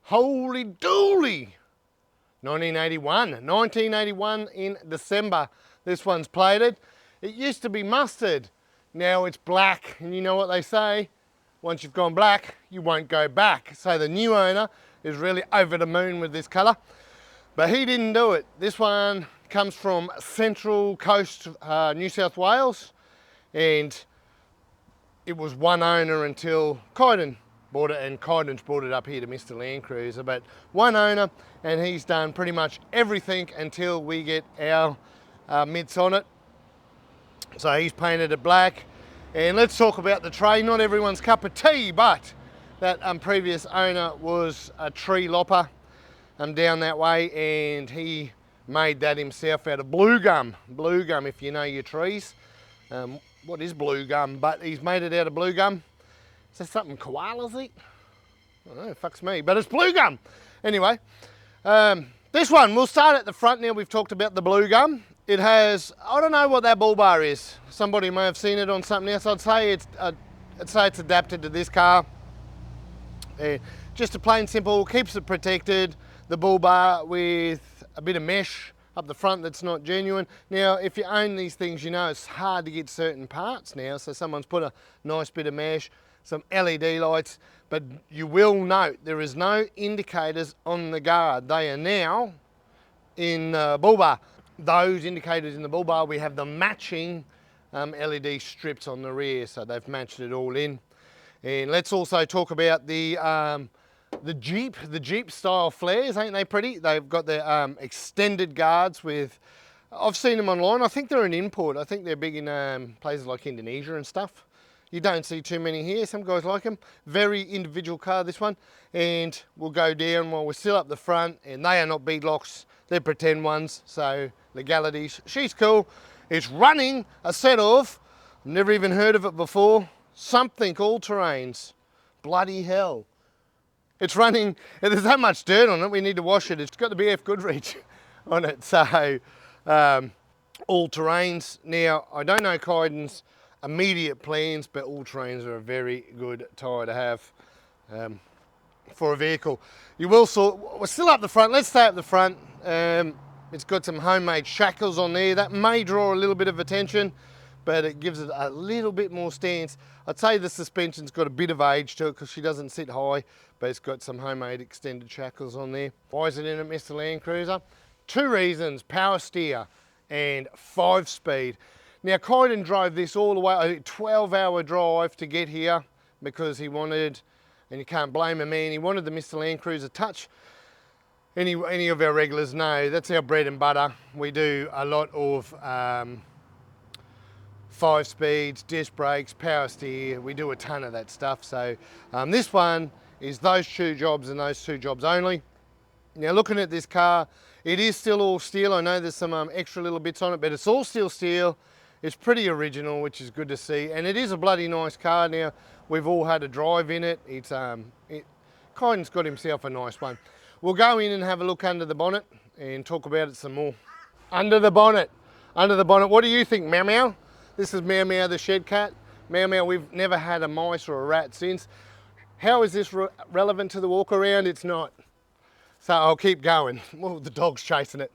Holy dooly! 1981 in December. This one's plated. It used to be mustard. Now it's black, and you know what they say? Once you've gone black, you won't go back. So the new owner is really over the moon with this colour, but he didn't do it. This one comes from Central Coast, New South Wales, and it was one owner until Kyden bought it, and Kyden's brought it up here to Mr Landcruiser, but one owner, and he's done pretty much everything until we get our mitts on it. So he's painted it black. And let's talk about the tray. Not everyone's cup of tea, but that previous owner was a tree lopper down that way, and he made that himself out of blue gum. Blue gum, if you know your trees. What is blue gum? But he's made it out of blue gum. Is that something koalas eat? I don't know, fucks me, but it's blue gum. Anyway, this one, we'll start at the front now. We've talked about the blue gum. It has, I don't know what that bull bar is. Somebody may have seen it on something else. I'd say it's adapted to this car. Just a plain simple, keeps it protected. The bull bar with a bit of mesh up the front that's not genuine. Now, if you own these things, you know it's hard to get certain parts now. So someone's put a nice bit of mesh, some LED lights, but you will note there is no indicators on the guard. They are now in bull bar. Those indicators in the bull bar, we have the matching LED strips on the rear, so they've matched it all in. And let's also talk about the Jeep style flares. Ain't they pretty? They've got the extended guards with, I've seen them online. I think they're an import. I think they're big in places like Indonesia and stuff. You don't see too many here. Some guys like them. Very individual car, this one. And we'll go down while we're still up the front, and they are not beadlocks. They're pretend ones, so legalities. She's cool. It's running a set of, I've never even heard of it before, something all-terrains. Bloody hell. It's running, there's that much dirt on it, we need to wash it. It's got the BF Goodrich on it, so all-terrains. Now, I don't know Kyden's immediate plans, but all-terrains are a very good tyre to have for a vehicle. You will we're still up the front, let's stay up the front. It's got some homemade shackles on there. That may draw a little bit of attention, but it gives it a little bit more stance. I'd say the suspension's got a bit of age to it because she doesn't sit high, but it's got some homemade extended shackles on there. Why is it in it, Mr Landcruiser? Two reasons, power steer and 5-speed. Now, Kyden drove this all the way, a 12-hour drive to get here because he wanted, and you can't blame him, man, he wanted the Mr Landcruiser Touch. Any of our regulars know that's our bread and butter. We do a lot of 5 speeds, disc brakes, power steer. We do a ton of that stuff. So this one is those two jobs and those two jobs only. Now, looking at this car, it is still all steel. I know there's some extra little bits on it, but it's all steel. It's pretty original, which is good to see. And it is a bloody nice car. Now, we've all had a drive in it. It's Kyden's got himself a nice one. We'll go in and have a look under the bonnet and talk about it some more. Under the bonnet, what do you think, Meow Meow? This is Meow Meow the shed cat. Meow Meow, we've never had a mice or a rat since. How is this relevant to the walk around? It's not. So I'll keep going. Well, the dog's chasing it.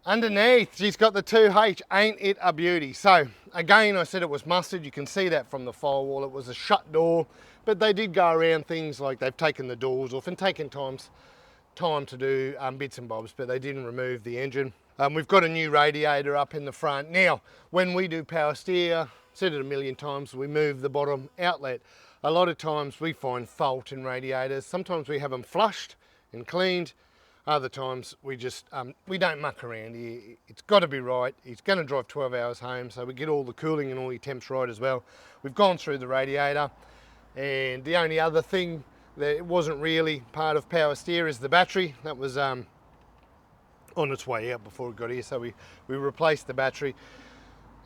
Underneath, she's got the 2H, ain't it a beauty? So again, I said it was mustard. You can see that from the firewall. It was a shut door, but they did go around things like they've taken the doors off and taken time to do bits and bobs, but they didn't remove the engine. We've got a new radiator up in the front. Now, when we do power steer, said it a million times, we move the bottom outlet. A lot of times we find fault in radiators. Sometimes we have them flushed and cleaned. Other times we just, we don't muck around here. It's got to be right. He's going to drive 12 hours home, so we get all the cooling and all the temps right as well. We've gone through the radiator, and the only other thing that wasn't really part of power steer is the battery. That was on its way out before it got here, so we replaced the battery.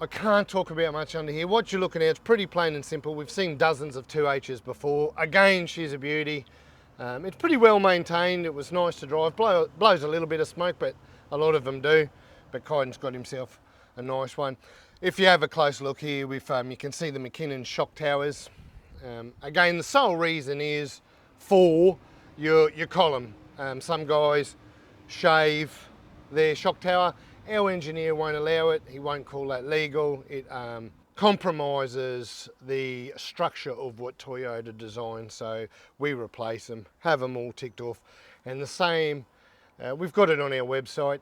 I can't talk about much under here. What you're looking at is pretty plain and simple. We've seen dozens of 2Hs before. Again, she's a beauty. It's pretty well maintained. It was nice to drive. Blows a little bit of smoke, but a lot of them do. But Kyden's got himself a nice one. If you have a close look here, you can see the McKinnon shock towers. Again, the sole reason is for your column. Some guys shave their shock tower. Our engineer won't allow it. He won't call that legal. It compromises the structure of what Toyota designed, so we replace them, have them all ticked off. And the same, we've got it on our website.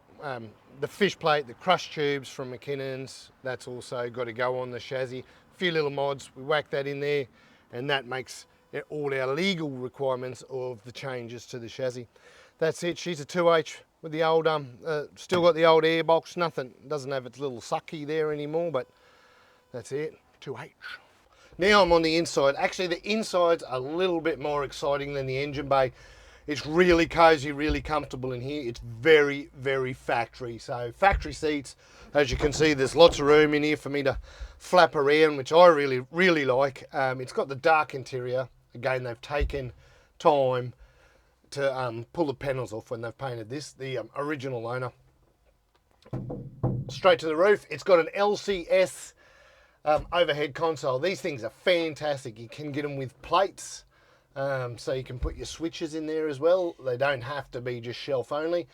The fish plate, the crush tubes from McKinnon's, that's also got to go on the chassis. A few little mods, we whack that in there, and that makes all our legal requirements of the changes to the chassis. That's it. She's a 2H with the old, still got the old airbox. Nothing, doesn't have its little sucky there anymore, but that's it, 2H. Now I'm on the inside. Actually, the inside's a little bit more exciting than the engine bay. It's really cozy, really comfortable in here. It's very, very factory. So factory seats, as you can see, there's lots of room in here for me to flap around, which I really, really like. It's got the dark interior. Again, they've taken time to pull the panels off when they've painted this, the original owner. Straight to the roof. It's got an LCS overhead console. These things are fantastic. You can get them with plates, so you can put your switches in there as well. They don't have to be just shelf only.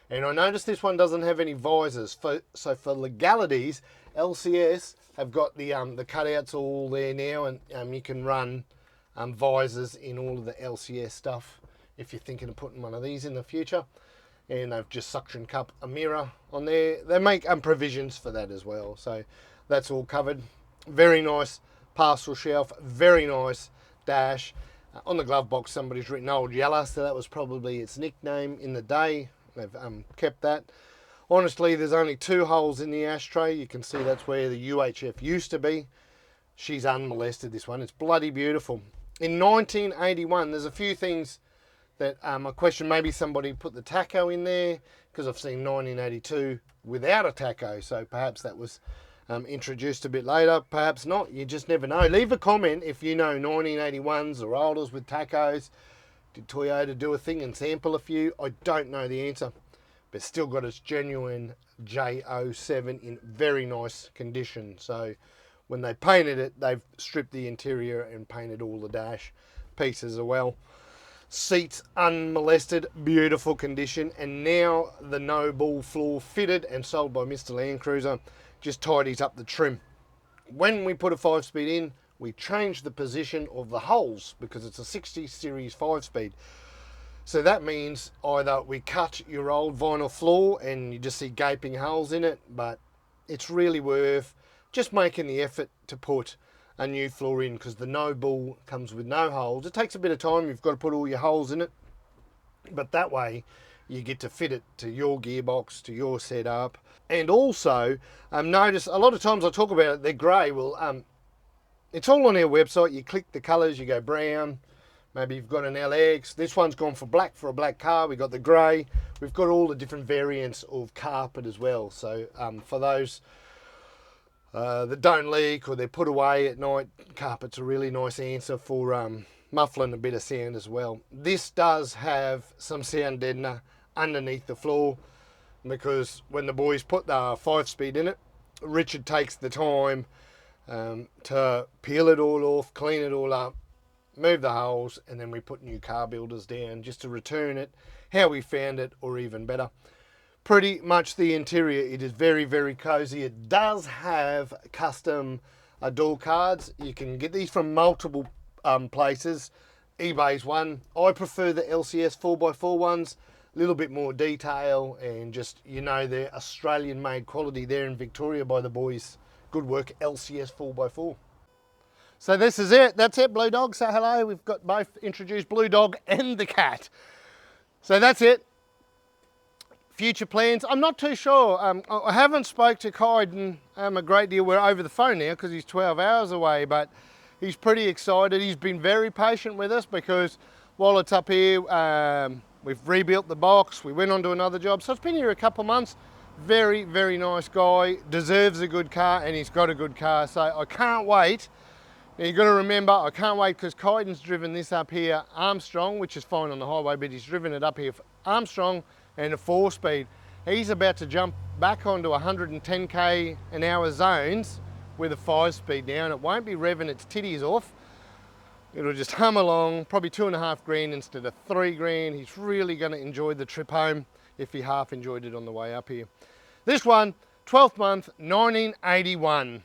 And I noticed this one doesn't have any visors. So for legalities, LCS have got the cutouts all there now, and you can run visors in all of the LCS stuff if you're thinking of putting one of these in the future. And they've just suction cup a mirror on there. They make provisions for that as well. So that's all covered. Very nice parcel shelf, very nice dash. On the glove box, somebody's written old Yella, so that was probably its nickname in the day. They've kept that. Honestly, there's only 2 holes in the ashtray. You can see that's where the UHF used to be. She's unmolested, this one. It's bloody beautiful. In 1981, there's a few things that I question. Maybe somebody put the tacho in there, because I've seen 1982 without a tacho, so perhaps that was introduced a bit later, perhaps not. You just never know. Leave a comment if you know 1981s or olders with tachos. Did Toyota do a thing and sample a few? I don't know the answer, but still got its genuine J07 in very nice condition. So when they painted it, they've stripped the interior and painted all the dash pieces as well. Seats unmolested, beautiful condition. And now the no bull floor fitted and sold by Mr Landcruiser just tidies up the trim. When we put a 5-speed in, we change the position of the holes because it's a 60 series 5-speed. So that means either we cut your old vinyl floor and you just see gaping holes in it, but it's really worth just making the effort to put a new floor in, because the no bull comes with no holes. It takes a bit of time. You've got to put all your holes in it, but that way you get to fit it to your gearbox, to your setup. And also, notice a lot of times I talk about it, they're grey. Well, it's all on our website. You click the colours, you go brown. Maybe you've got an LX. This one's gone for black for a black car. We've got the grey. We've got all the different variants of carpet as well. So for those that don't leak or they're put away at night, carpet's a really nice answer for muffling a bit of sound as well. This does have some sound deadener underneath the floor, because when the boys put the 5-speed in it, Richard takes the time to peel it all off, clean it all up, move the holes, and then we put new car builders down just to return it how we found it, or even better. Pretty much the interior, it is very, very cozy. It does have custom door cards. You can get these from multiple places. eBay's one. I prefer the LCS 4x4 ones. A little bit more detail, and just, you know, they're Australian made quality there in Victoria by the boys. Good work, LCS 4x4. So this is it. That's it, Blue Dog. Say hello. We've got both introduced, Blue Dog and the cat. So that's it. Future plans, I'm not too sure. I haven't spoke to Kyden a great deal. We're over the phone now because he's 12 hours away, but he's pretty excited. He's been very patient with us, because while it's up here, we've rebuilt the box. We went on to another job. So it's been here a couple of months. Very, very nice guy. Deserves a good car, and he's got a good car. So I can't wait. Now you've got to remember, I can't wait, because Kyden's driven this up here Armstrong, which is fine on the highway, but he's driven it up here for Armstrong and a 4-speed. He's about to jump back onto 110k an hour zones with a 5-speed now, and it won't be revving its titties off. It'll just hum along, probably 2.5 grand instead of 3 grand. He's really going to enjoy the trip home if he half enjoyed it on the way up here. This one, 12th month, 1981.